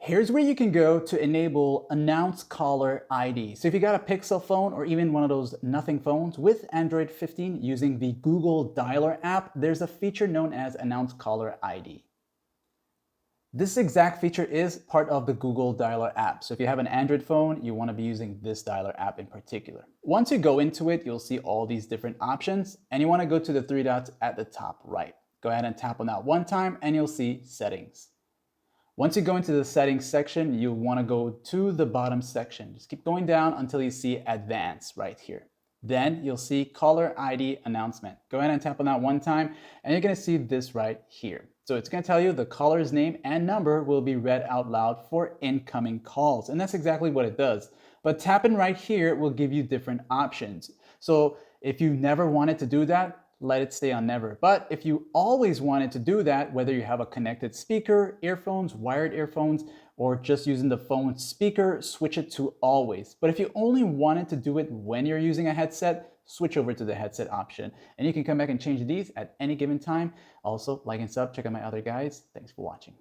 Here's where you can go to enable Announce Caller ID. So if you got a Pixel phone or even one of those nothing phones with Android 15 using the Google Dialer app, there's a feature known as Announce Caller ID. This exact feature is part of the Google Dialer app. So if you have an Android phone, you want to be using this Dialer app in particular. Once you go into it, you'll see all these different options, and you want to go to the three dots at the top right. Go ahead and tap on that one time, and you'll see Settings. Once you go into the settings section, you want to go to the bottom section. Just keep going down until you see Advanced right here. Then you'll see Caller ID Announcement. Go ahead and tap on that one time, and you're going to see this right here. So it's going to tell you the caller's name and number will be read out loud for incoming calls. And that's exactly what it does. But tapping right here will give you different options. So if you never wanted to do that, let it stay on never. But if you always wanted to do that, whether you have a connected speaker, earphones, wired earphones, or just using the phone speaker, switch it to always. But if you only wanted to do it when you're using a headset, switch over to the headset option. And you can come back and change these at any given time. Also, like and sub, check out my other guides. Thanks for watching.